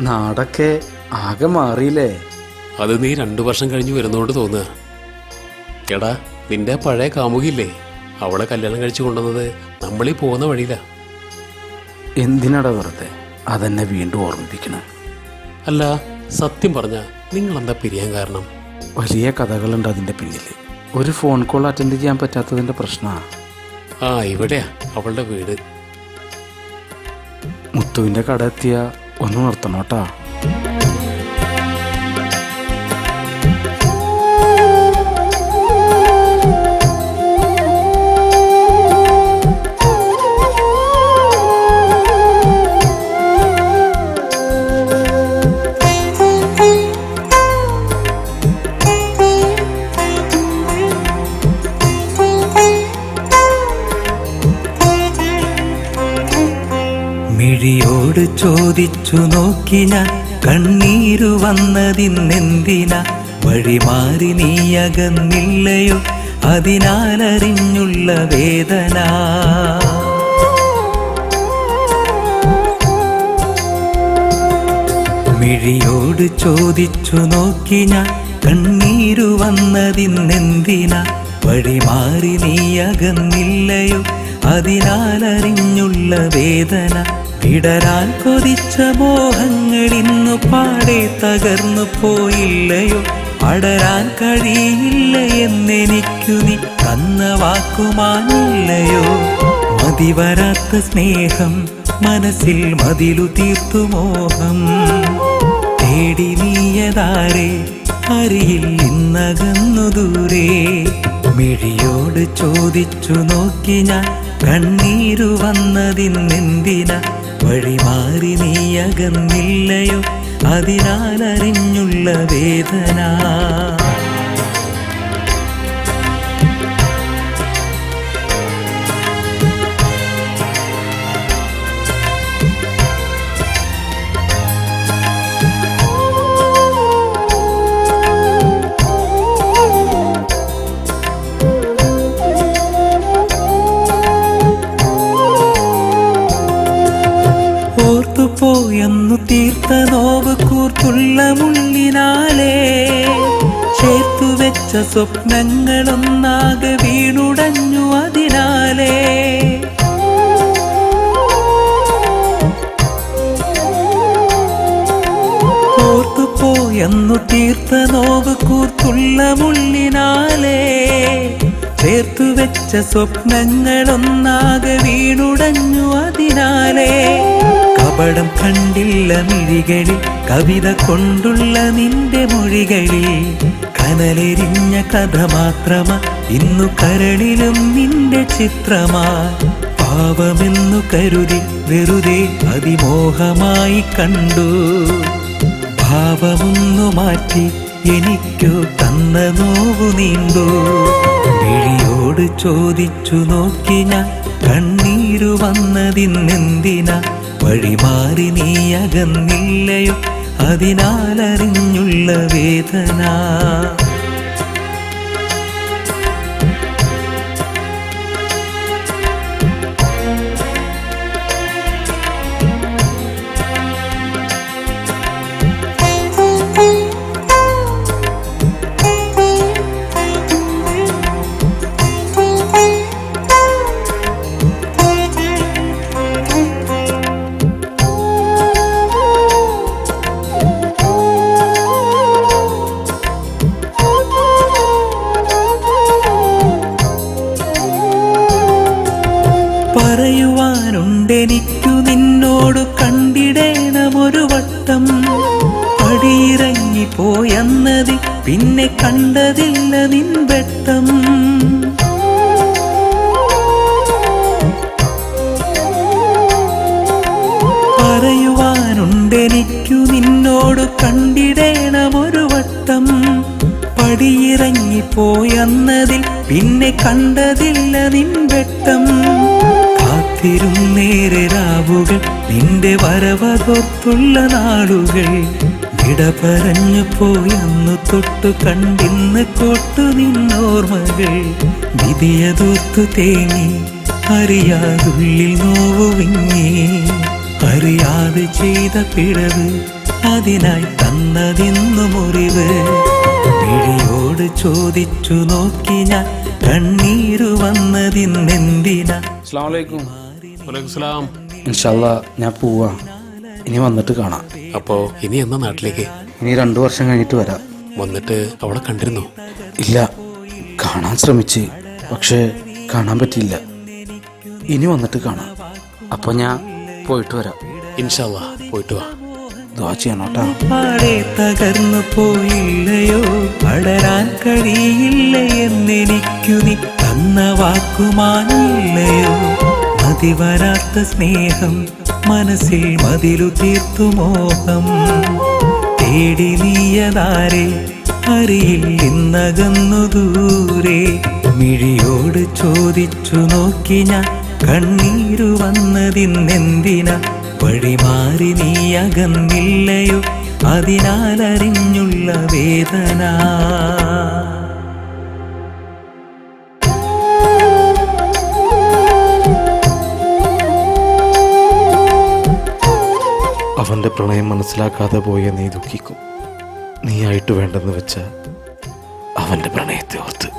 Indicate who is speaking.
Speaker 1: നാടൊക്കെ ആകെ മാറിയില്ലേ?
Speaker 2: അത് നീ 2 വർഷം കഴിഞ്ഞ് വരുന്നോണ്ട് തോന്നുക. എടാ, നിന്റെ പഴയ കാമുകില്ലേ, അവളെ കല്യാണം കഴിച്ചു കൊണ്ടുവന്നത് നമ്മളീ പോകുന്ന വഴിയില്ല.
Speaker 1: എന്തിനാടാ വെറുതെ അതെന്നെ വീണ്ടും ഓർമ്മിപ്പിക്കണം?
Speaker 2: അല്ല, സത്യം പറഞ്ഞ നിങ്ങളെന്താ പിരിയാൻ കാരണം?
Speaker 1: വലിയ കഥകളുണ്ട് അതിൻ്റെ പിന്നിൽ. ഒരു ഫോൺ കോൾ അറ്റൻഡ് ചെയ്യാൻ പറ്റാത്തതിൻ്റെ പ്രശ്നമാണ്.
Speaker 2: ആ, ഇവിടെയാ അവളുടെ വീട്.
Speaker 1: മുത്തുവിൻ്റെ കട എത്തിയ ഒന്ന് നിർത്തണോട്ടാ.
Speaker 3: മിഴിയോട് ചോദിച്ചു നോക്കി ഞാൻ, കണ്ണീരു വന്നതിന്നെന്തിനാ? വഴിമാറി നീ അകന്നില്ലയോ, അതിനാലറിഞ്ഞുള്ള വേദന. മിഴിയോട് ചോദിച്ചു നോക്കി ഞാൻ, കണ്ണീരു വന്നതിന്നെന്തിനാ? വഴിമാറി നീ അകന്നില്ലയോ, അതിനാലറിഞ്ഞുള്ള വേദന. വിടരാൻ കൊതിച്ച മോഹങ്ങൾ ഇന്നു പാടെ തകർന്നു പോയില്ലയോ? അടരാൻ കഴിയില്ല എന്നെനിക്കു നീ തന്ന വാക്കുമാനില്ലയോ? മതിവരാത്ത സ്നേഹം മനസ്സിൽ മതിലു തീർത്തു മോഹം. തേടി നീയതാരെ അറിയിൽ ഇന്നകന്നു ദൂരെ. മിഴിയോട് ചോദിച്ചു നോക്കി ഞാൻ, കണ്ണീരു വന്നതിന്നെന്തിനാ? വഴിമാറി നീ അകന്നില്ലയോ, അതിനാലറിഞ്ഞുള്ള വേദന. പോയെന്നു തീർത്ത നോവ് കൂർത്തുള്ള മുള്ളിനാലേ, ചേർത്തു വെച്ച സ്വപ്നങ്ങളൊന്നാകെ വീണുടഞ്ഞു അതിനാലേ. ഓർത്തുപോയെന്നു തീർത്ത നോവ് കൂർത്തുള്ള മുള്ളിനാലേ, ചേർത്തു വെച്ച സ്വപ്നങ്ങളൊന്നാകെ വീണുടഞ്ഞു അതിനാലേ. കപടം കണ്ടില്ല മിഴികളിൽ, കവിത കൊണ്ടുള്ള നിന്റെ മൊഴികളിൽ. കനലെരിഞ്ഞ കഥ മാത്രമാ ഇന്നു കരളിലും നിന്റെ ചിത്രമാ. പാവമെന്നു കരുതി വെറുതെ അതിമോഹമായി കണ്ടു. ഭാവമൊന്നു മാറ്റി എനിക്കു തന്ന നോവു നീണ്ടു. മിഴിയോട് ചോദിച്ചു നോക്കി ഞാൻ, കണ്ണീരു വന്നതിന്നെന്തിനാ? വഴിമാറി നീ അകന്നില്ലയോ, അതിനാലറിഞ്ഞുള്ള വേദന. പറയുവാനുണ്ടെനിക്കു നിന്നോട് കണ്ടിടേണമൊരു വട്ടം. പടിയിറങ്ങിപ്പോയെന്നതി പിന്നെ കണ്ടതില്ല നിൻ വെട്ടം. പറയുവാനുണ്ടെനിക്കു നിന്നോട് കണ്ടിടേണമൊരു വട്ടം. പടിയിറങ്ങിപ്പോയെന്നതിൽ പിന്നെ കണ്ടതില്ല നിൻ വെട്ടം. കാത്തിരുന്നേറെ രാവുകൾ, നിന്റെ വരവതോർത്തുള്ള നാളുകൾ. വിട പറഞ്ഞു പോയന്നു തൊട്ടു കണ്ടിന്ന് കൊട്ടു നിന്നോർമ്മകൾ. വിധിയതോർത്തു തേങ്ങി അറിയാതുള്ളിൽ നോവു വിങ്ങി. അറിയാതെ ചെയ്ത പിഴവ്, അതിനായി തന്നതിന്നു മുറിവ്. മിഴിയോട് ചോദിച്ചു നോക്കി ഞാൻ, കണ്ണീരു വന്നതിന്നെന്തിനാ?
Speaker 1: അസ്സലാമു അലൈക്കും.
Speaker 2: വലൈക്കും സലാം.
Speaker 1: ഇൻഷാല്ലാ ഞാൻ പോവാ, ഇനി വന്നിട്ട് കാണാം.
Speaker 2: അപ്പോ ഇനി എന്നാ നാട്ടിലേക്ക്?
Speaker 1: ഇനി 2 വർഷം കഴിഞ്ഞിട്ട് വരാം.
Speaker 2: വന്നിട്ട് അവളെ കണ്ടിരുന്നോ?
Speaker 1: ഇല്ല, കാണാൻ ശ്രമിച്ച്, പക്ഷേ കാണാൻ പറ്റിയില്ല. ഇനി വന്നിട്ട് കാണാം. അപ്പോൾ ഞാൻ പോയിട്ട് വരാം.
Speaker 2: ഇൻഷാല്ലാ പോയിട്ട് വാ.
Speaker 1: ദുആ ചെയ്യണോട്ടാ.
Speaker 3: പാടെ തകർന്നു പോയില്ലയോ, പടരാൻ കഴിയില്ല എന്നെനിക്കു നീ തന്ന വാക്കുമാനില്ലയോ? മതിവരാത്ത സ്നേഹം മനസ്സിൽ മതിലു തീർത്തു മോഹം. തേടി നീയതാരെ അറിയില്ലെന്നകന്നു ദൂരെ. മിഴിയോട് ചോദിച്ചു നോക്കി ഞാൻ, കണ്ണീരു വന്നതിന്നെന്തിനാ? വഴിമാറി നീ അകന്നില്ലയോ, അതിനാലറിഞ്ഞുള്ള വേദന.
Speaker 4: അവൻ്റെ പ്രണയം മനസ്സിലാക്കാതെ പോയ നീ ദുഃഖിക്കും. നീയായിട്ട് വേണ്ടെന്ന് വെച്ച അവൻ്റെ പ്രണയത്തെ ഓർത്ത്.